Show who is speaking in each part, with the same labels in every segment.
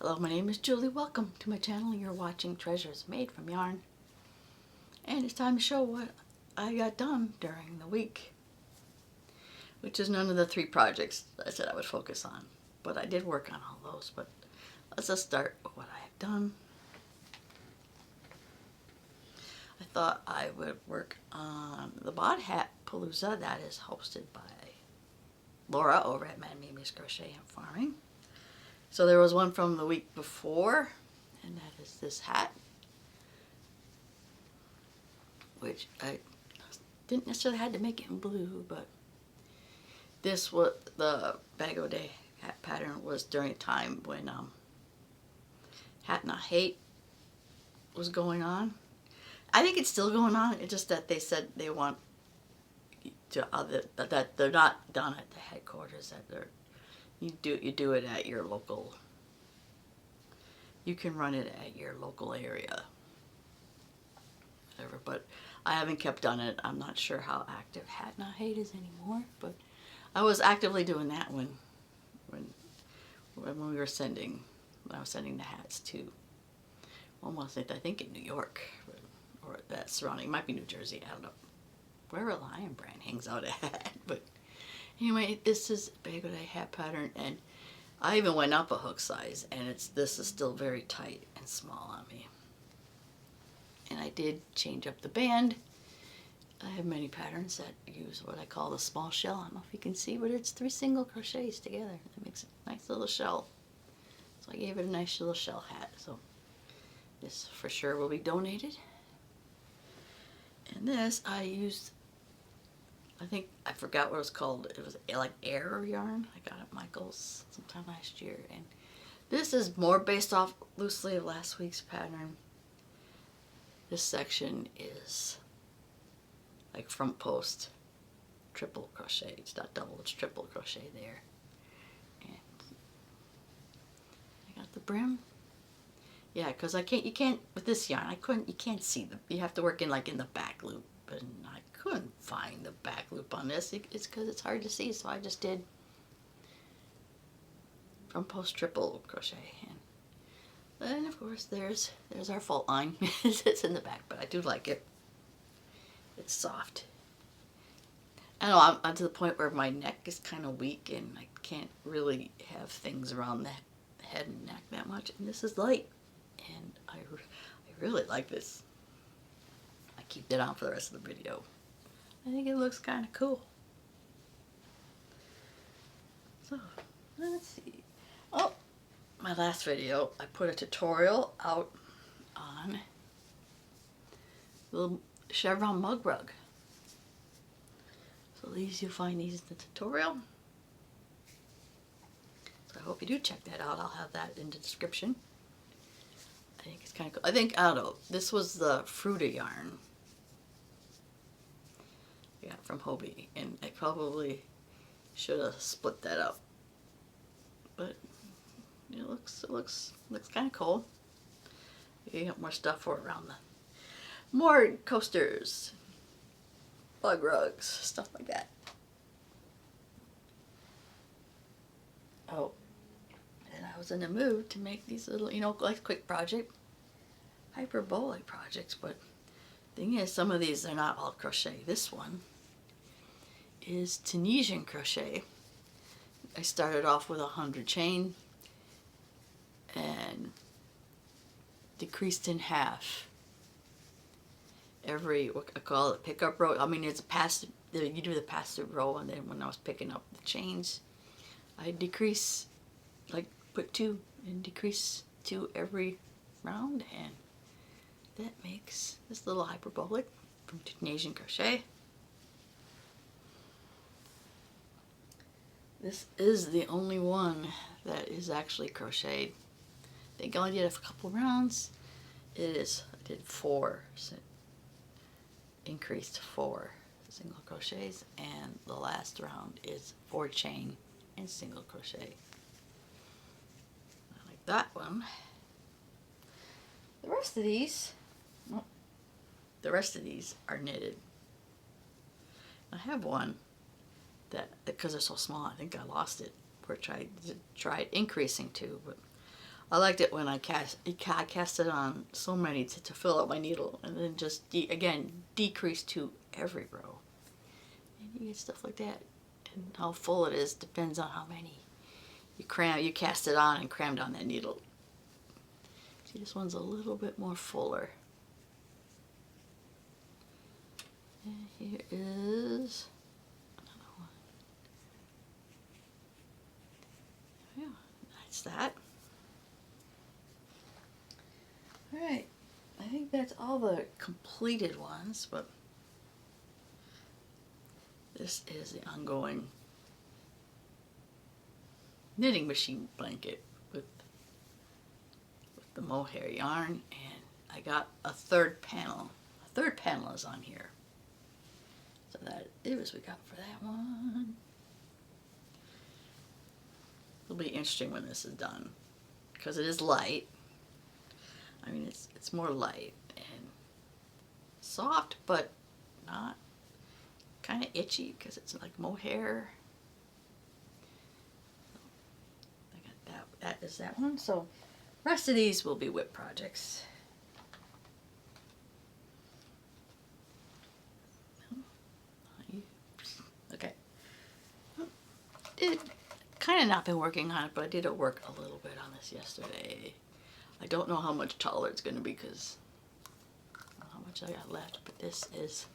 Speaker 1: Hello, my name is Julie. Welcome to my channel. You're watching Treasures Made from Yarn. And it's time to show what I got done during the week, which is none of the 3 projects I said I would focus on. But I did work on all those. But let's just start with what I have done. I thought I would work on the Bod Hat Palooza that is hosted by Laura over at Mad Mimi's Crochet and Farming. So there was one from the week before, and that is this hat, which I didn't necessarily had to make it in blue, but this was the Bag O' Day hat pattern was during a time when Hat Not Hate was going on. I think it's still going on. It's just that they said they want to that they're not done at the headquarters. That they're you do it at your local. You can run it at your local area. Whatever, but I haven't kept on it. I'm not sure how active Hat Not Hate is anymore, but I was actively doing that when we were sending. When I was sending the hats to almost I think in New York. Or that surrounding, it might be New Jersey, I don't know where a Lion brand hangs out at, but anyway, this is Bag O' Day hat pattern, and I even went up a hook size, and this is still very tight and small on me. And I did change up the band. I have many patterns that use what I call the small shell. I don't know if you can see, but it's 3 single crochets together. It makes a nice little shell. So I gave it a nice little shell hat. So this for sure will be donated. And this I used, I think, I forgot what it was called. It was like air yarn. I got it at Michael's sometime last year. And this is more based off loosely of last week's pattern. This section is like front post triple crochet. It's not double, it's triple crochet there. And I got the brim. Yeah, because you can't, with this yarn, you can't see you have to work in like in the back loop, and I couldn't find the back loop on this. It's because it's hard to see, so I just did front post triple crochet. And then of course there's our fault line. It's in the back, but I do like it. It's soft. I know I'm to the point where my neck is kind of weak, and I can't really have things around the head and neck that much, and this is light. And I really like this. I keep that on for the rest of the video. I think it looks kind of cool. So, let's see. Oh, my last video, I put a tutorial out on the little chevron mug rug. So you'll find these in the tutorial. So I hope you do check that out. I'll have that in the description. I think it's kind of cool. I don't know, this was the Fruita yarn I got from Hobie, and I probably should have split that up. But it looks kind of cool. You got more stuff for around more coasters, bug rugs, stuff like that. Oh. And I was in the mood to make these little, like quick project, hyperbolic projects, but thing is, some of these are not all crochet. This one is Tunisian crochet. I started off with 100 chain and decreased in half every, what I call it, pickup row. I mean, it's you do the pass-through row, and then when I was picking up the chains, I decrease, like put 2 and decrease 2 every round, and that makes this little hyperbolic from Tunisian crochet. This is the only one that is actually crocheted. I think I only did a couple rounds. I did 4, so increased 4 single crochets, and the last round is 4 chain and single crochet. I like that one. The rest of these are knitted. I have one that, because they're so small, I think I lost it, where I tried increasing 2, but I liked it when I cast it on so many to fill out my needle, and then just again decrease to every row. And you get stuff like that, and how full it is depends on how many you cast it on and crammed on that needle. See, this one's a little bit more fuller. And here is another one. Yeah, that's that. Alright, I think that's all the completed ones, but this is the ongoing knitting machine blanket with the mohair yarn, and I got a third panel. A third panel is on here. So that is what we got for that one. It'll be interesting when this is done, because it is light. I mean, it's more light and soft, but not kind of itchy because it's like mohair. I got that. That is that one. So, rest of these will be whip projects. Okay. It kind of not been working on it, but I did work a little bit on this yesterday. I don't know how much taller it's going to be because I don't know how much I got left, but this is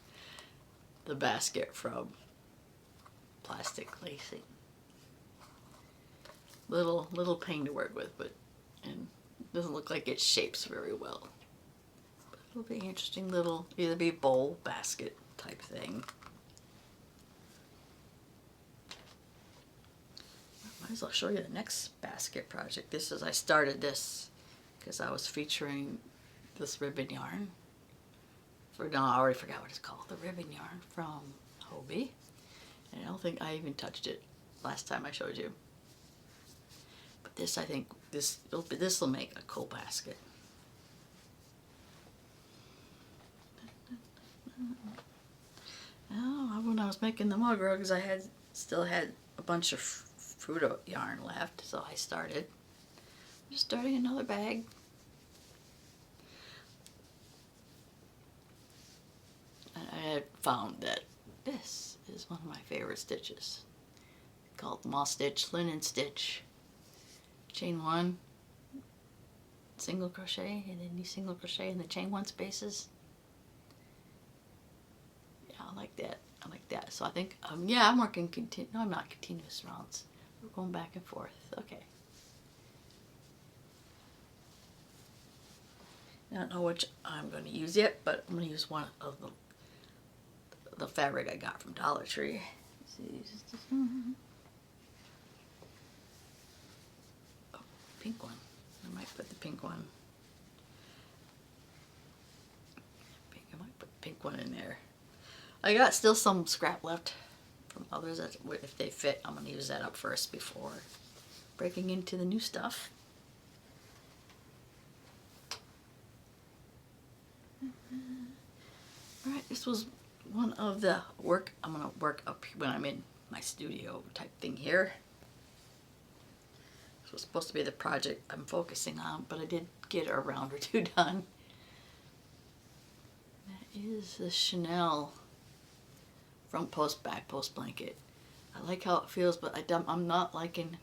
Speaker 1: the basket from Plastic Lacing. Little pain to work with, but and doesn't look like it shapes very well. But it'll be interesting little, either be bowl, basket type thing. Might as well show you the next basket project. This is, I started this because I was featuring this ribbon yarn. No, I already forgot what it's called. The ribbon yarn from Hobie. And I don't think I even touched it last time I showed you. But this, I think, this will make a cool basket. Oh, when I was making the mug rugs, I still had a bunch of fruit yarn left, so I started. Just starting another bag. And I had found that this is one of my favorite stitches, called Moss Stitch Linen Stitch. Chain 1, single crochet, and then you single crochet in the chain 1 spaces. Yeah, I like that. I like that. So I think, yeah, I'm working no, I'm not continuous rounds. We're going back and forth. Okay. I don't know which I'm going to use yet, but I'm going to use one of the fabric I got from Dollar Tree. Let's see, just this one. Oh, pink one. I might put the pink one. I might put the pink one in there. I got still some scrap left from others that, if they fit, I'm going to use that up first before breaking into the new stuff. Alright, this was one of the work I'm going to work up when I'm in my studio type thing here. This was supposed to be the project I'm focusing on, but I did get a round or two done. That is the Chanel front post, back post blanket. I like how it feels, but I'm not liking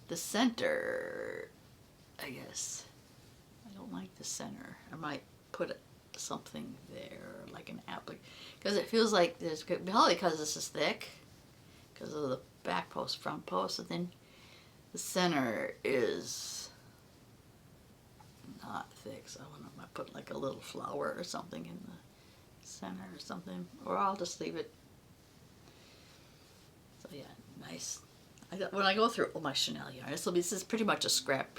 Speaker 1: the center, I guess. I don't like the center. I might put something there, like an applique, because it feels like there's, probably because this is thick, because of the back post, front post, and then the center is not thick, so I might put like a little flower or something in the center or something, or I'll just leave it. So yeah, nice. When I go through all my Chanel yarn, this is pretty much a scrap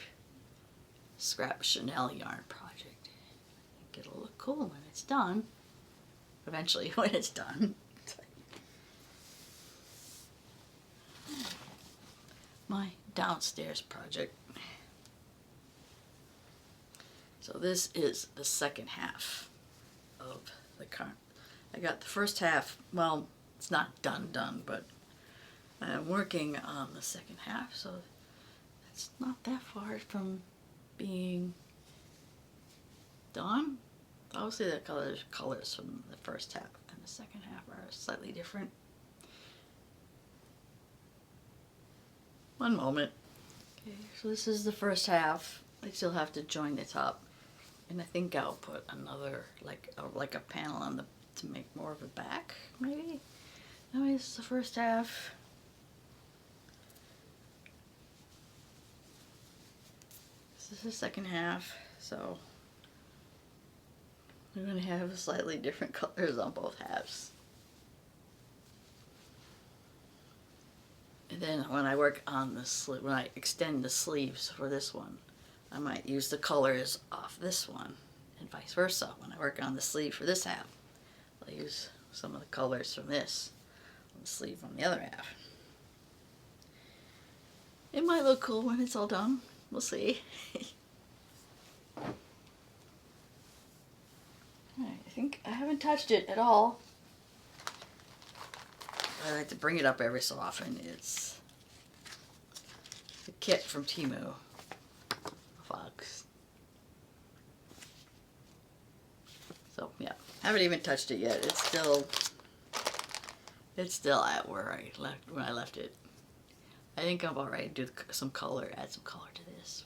Speaker 1: Chanel yarn project. I think it'll look cool when it's done. Eventually, when it's done. My downstairs project. So this is the second half of the current. I got the first half, well, it's not done, but I'm working on the second half, so it's not that far from being done. Obviously the colors from the first half and the second half are slightly different. One moment. Okay, so this is the first half. I still have to join the top, and I think I'll put another like a panel on the to make more of a back, maybe. Anyway, this is the first half. This is the second half. So we're going to have slightly different colors on both halves. And then when I work on the sleeve, when I extend the sleeves for this one, I might use the colors off this one, and vice versa. When I work on the sleeve for this half, I'll use some of the colors from this on the sleeve on the other half. It might look cool when it's all done. We'll see. I think I haven't touched it at all. I like to bring it up every so often. It's the kit from Temu. Fox. So yeah, haven't even touched it yet. It's still at where I left when I left it. I think I'm about ready to do some color, add some color to this.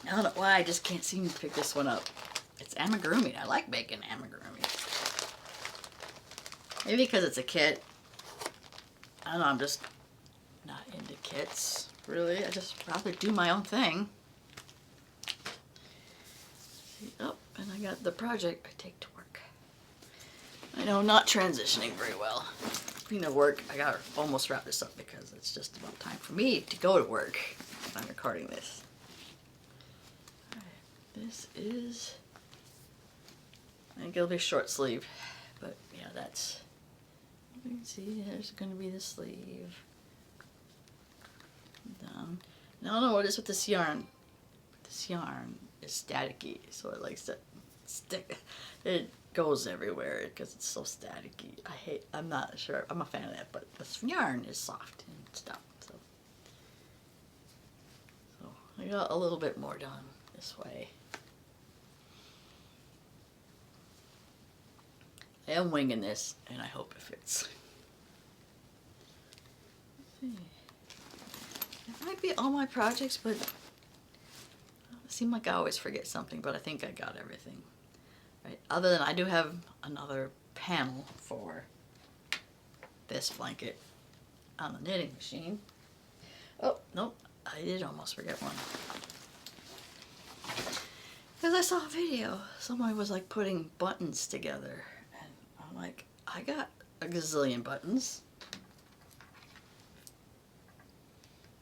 Speaker 1: I don't know why I just can't seem to pick this one up. It's amigurumi. I like making amigurumi. Maybe because it's a kit. I don't know, I'm just not into kits, really. I just rather do my own thing. Oh, and I got the project I take to work. I know, not transitioning very well. Speaking of work, I gotta almost wrap this up because it's just about time for me to go to work. I'm recording this. This is, I think it'll be short sleeve, but yeah, that's, you can see there's going to be the sleeve. Done. And I don't know what it is with this yarn. This yarn is staticky, so it likes to stick. It goes everywhere because it's so staticky. I'm not sure, I'm a fan of that, but this yarn is soft and stuff. So I got a little bit more done this way. I am winging this, and I hope it fits. It might be all my projects, but it seems like I always forget something, but I think I got everything. Right. Other than I do have another panel for this blanket on the knitting machine. Oh, nope, I did almost forget one. Because I saw a video, someone was like putting buttons together. I'm like, I got a gazillion buttons.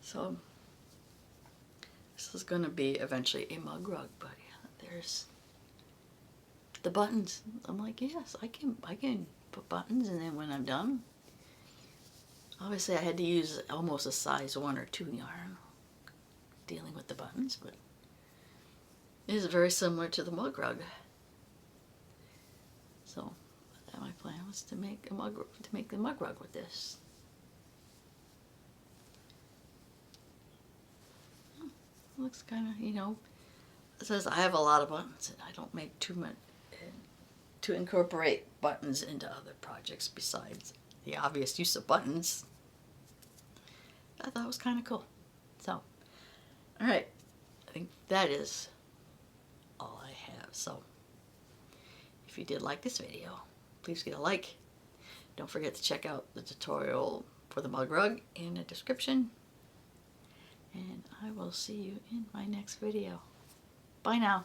Speaker 1: So this is going to be eventually a mug rug, but yeah, there's the buttons. I'm like, yes, I can put buttons, and then when I'm done, obviously I had to use almost a size 1 or 2 yarn dealing with the buttons, but it is very similar to the mug rug. So my plan was to make the mug rug with this. Looks kind of, you know, it says I have a lot of buttons and I don't make too much to incorporate buttons into other projects besides the obvious use of buttons. I thought it was kind of cool. So, all right, I think that is all I have. So, if you did like this video, please get a like. Don't forget to check out the tutorial for the mug rug in the description. And I will see you in my next video. Bye now.